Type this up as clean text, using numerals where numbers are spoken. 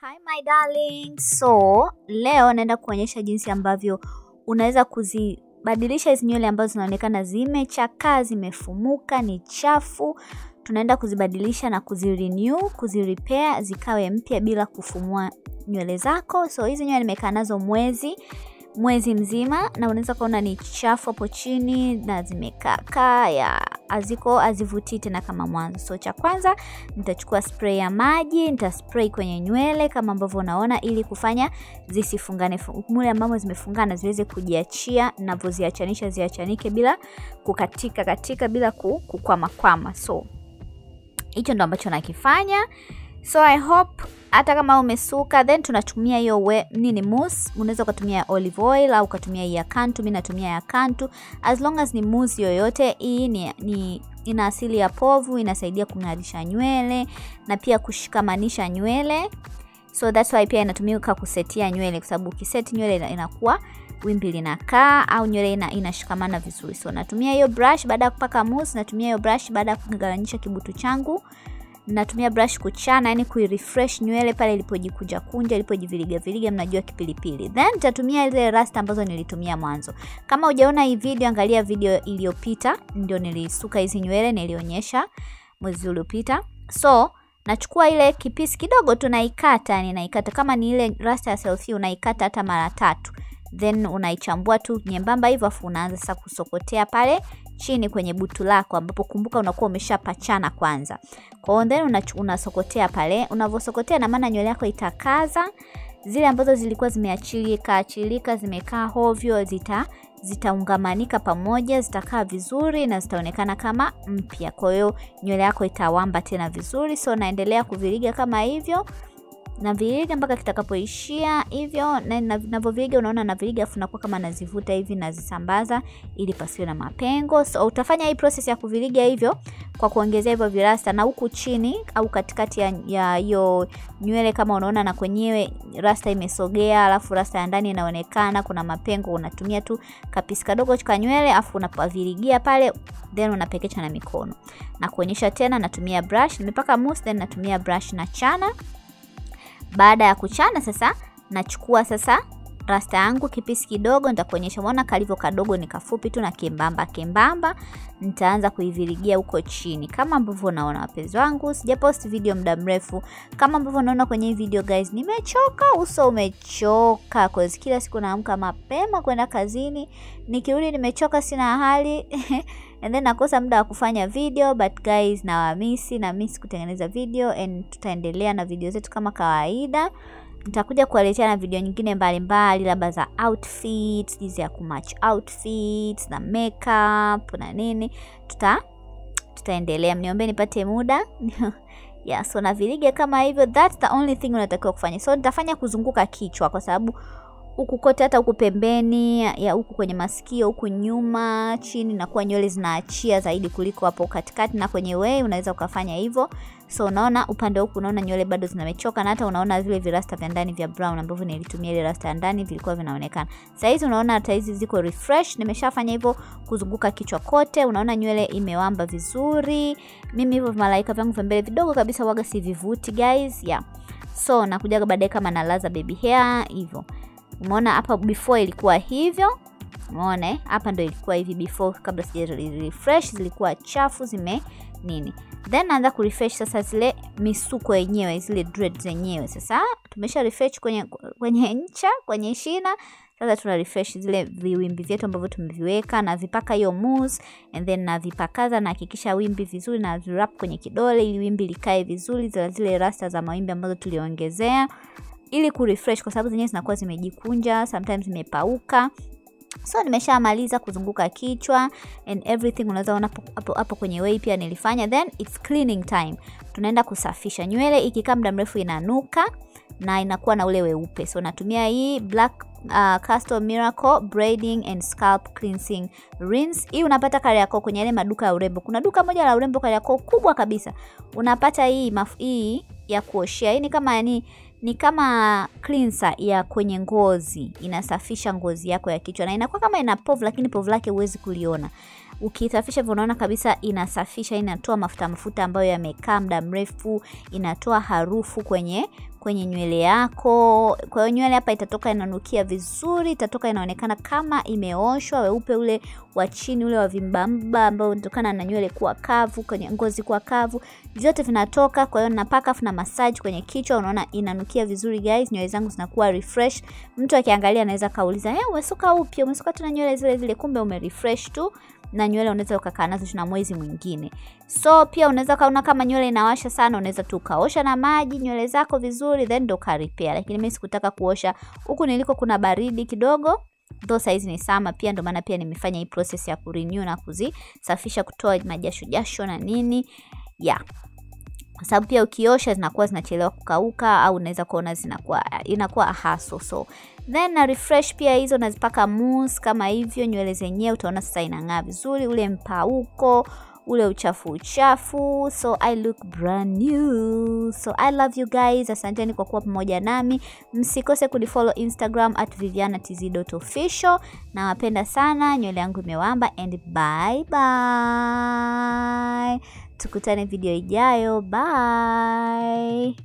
Hi my darling. So, leo naenda kuonyesha jinsi ambavyo unaweza kuzibadilisha hizi nywele ambazo zinaonekana zimechakaa, zimefumuka, ni chafu. Tunaenda kuzibadilisha na kuzirenew, kuzirepair zikawe mpya bila kufumua nywele zako. So, hizi nywele nimekaa nazo mwezi mzima na unaweza kuona ni chafu hapo chini na zimechakaa, hazivutii tena kama mwanzo. So cha kwanza nitachukua spray ya maji, nitaspray kwenye nywele kama ambavyo unaona ili kufanya zisifungane, mule ambamo zimefungana ziweze kujiachia, ninavyoziachanisha ziachanike bila kukatika bila kukwama. So hicho ndo ambacho nakifanya. So I hope hata kama umesuka, then tunatumia hiyo mousse. Unaweza kutumia olive oil au kutumia ya kantu. Mimi natumia ya kantu. As long as ni mousse yoyote, hii ina asili ya povu, inasaidia kung'arisha nywele na pia kushikamanisha nywele. So that's why pia inatumika kusetia nywele, kwa sababu ukiseti nywele inakuwa wimbi linakaa au nywele inashikamana vizuri. So natumia hiyo brush baada ya kupaka mousse, natumia hiyo brush baada ya kugawanyisha kibutu changu. Natumia brush kuchana, yani kuirefresh nywele pale ilipojikunja kunja, ilipojiviliga, mnajua kipilipili. Then nitatumia ile rasta ambazo nilitumia mwanzo. Kama hujaona hii video, angalia video iliyopita, ndio nilisuka hizi nywele nilionyesha mwezi uliopita. So nachukua ile kipisi kidogo tu, naikata kama ni ile rasta ya selfie, unaikata hata mara 3. Then unaichambua tu nyembamba hivyo, afu unaanza sasa kusokotea pale chini kwenye butu lako, ambapo kumbuka unakuwa umeshapachana kwanza. Kwa hiyo then unasokotea pale. Unavosokotea na maana nywele yako itakaza. Zile ambazo zilikuwa zimeachilika zimekaa hovyo zitaungamanika pamoja, zitakaa vizuri na zitaonekana kama mpya. Kwa hiyo nywele yako itawamba tena vizuri. So naendelea kuviriga kama hivyo. Na viriga mpaka kitakapoishia hivyo, na ninavoviriga unaona na viriga afu nakuwa kama nazivuta hivi na zisambaza ili pasiwe na mapengo. So utafanya hii process ya kuviriga hivyo kwa kuongezea hivyo virasta, na huku chini au katikati ya hiyo nywele kama unaona na kwenyewe rasta imesogea, alafu rasta ya ndani inaonekana kuna mapengo, unatumia tu kapisi kadogo cha nywele afu unapavirigia pale, then unapekecha na mikono. Na kuonyesha tena natumia brush, nimepaka mousse, then natumia brush na chana. Baada ya kuchana sasa nachukua sasa rasta yangu kipisi kidogo, nitakuonyesha. Unaona kalivyo kadogo ni kafupi tu na kembamba. Nitaanza kuivirigia huko chini kama ambavyo unaona wapenzi wangu. Sijapost video muda mrefu. Kama ambavyo unaona kwenye hii video guys, nimechoka, uso umechoka kwa kila siku naamka mapema kwenda kazini. Nikirudi nimechoka, sina hali and then nakosa muda wa kufanya video, but guys na miss kutengeneza video, and tutaendelea na video zetu kama kawaida. Nitakuja kuwaletea na video nyingine mbalimbali, labda za outfits, hizi ya kumatch outfits na makeup na nini. Tutaendelea, mniombe nipate muda. Yeah, so na viriga kama hivyo, that's the only thing unatakiwa kufanya. So nitafanya kuzunguka kichwa kwa sababu huku kote, hata huku pembeni ya huku kwenye masikio, huku nyuma, chini, na kwa nywele zinaachia zaidi kuliko hapo katikati, na kwenye unaweza ukafanya hivyo. So unaona upande huku unaona nywele bado zinamechoka, na hata unaona vile virasta vya ndani vya brown ambavyo nilitumia ile rasta ya ndani vilikuwa vinaonekana. Sasa hizi unaona hata hizi ziko refresh. Nimeshafanya hivyo kuzunguka kichwa kote. Unaona nywele imewamba vizuri. Mimi hivyo malaika vyangu vya mbele vidogo kabisa waga sivivuti guys. Yeah. So nakuja baadaye kama nalaza baby hair hivyo. Umeona hapa before ilikuwa hivyo. Umeona hapa ndo ilikuwa hivi before, kabla sija refresh zilikuwa chafu nini. Then naanza kurefresh sasa zile misuko yenyewe, zile dreads zenyewe. Sasa tumesha refresh kwenye ncha, kwenye shina. Sasa tuna refresh zile viwimbi vyetu ambavyo tumeviweka, na vipaka hiyo mousse, and then na vipakaza na hakikisha wimbi vizuri, na wrap kwenye kidole ili wimbi likae vizuri, zile rasta za mawimbi ambazo tuliongezea ili kurefresh, kwa sababu zenyewe zinakuwa zimejikunja, sometimes zimepauka. So nimeshamaliza kuzunguka kichwa and everything. Unaweza ona hapo kwenye pia nilifanya. Then it's cleaning time. Tunaenda kusafisha nywele. Ikikaa muda mrefu inanuka na inakuwa na ule weupe. So natumia hii Black Castle Miracle Braiding and Scalp Cleansing Rinse. Hii unapata Kariakoo kwenye ile maduka ya urembo. Kuna duka moja la urembo Kariakoo kubwa kabisa. Unapata hii ya kuoshea. Hii ni kama cleanser ya kwenye ngozi. Inasafisha ngozi yako ya kichwa, na inakuwa kama ina povu, lakini povu lake huwezi kuliona. Ukisafisha unaona kabisa inasafisha, inatoa mafuta ambayo yamekaa muda mrefu, inatoa harufu kwenye nywele yako. Kwa hiyo nywele hapa itatoka inanukia vizuri, itatoka inaonekana kama imeoshwa, weupe ule wa chini ule wa vimbamba ambao unatokana na nywele kuwa kavu, kwenye ngozi kuwa kavu, vyote vinatoka. Kwa hiyo napaka afu na massage kwenye kichwa, unaona inanukia vizuri guys. Nywele zangu zinakuwa refresh. Mtu akiangalia anaweza kauliza, umesuka upya, umesuka tena nywele zile zile, kumbe umerefresh tu. Na nywele unaweza ukakaa nazo tuna mwezi mwingine. So pia unaweza kaona kama nywele inawasha sana, unaweza tu kaosha na maji nywele zako vizuri then ndo ka repair. Lakini mimi sikutaka kuosha, huku niliko kuna baridi kidogo. Ndo size ni sama pia, ndo maana pia nimefanya hii process ya kurenew na kuzisafisha, kutoa majasho na nini. Kwa sababu pia ukiosha zinakuwa zinachelewa kukauka, au unaweza kuona inakuwa a hassle. So then na refresh pia hizo, nazipaka mousse kama hivyo. Nywele zenyewe utaona sasa inang'aa vizuri, ule mpauko, ule uchafu. So I look brand new. So I love you guys. Asanteni kwa kuwa pamoja nami. Msikose kunifollow Instagram @vivianatz.official. Nawapenda sana. Nywele yangu imewamba and bye bye. Tukutane video ijayo. Bye.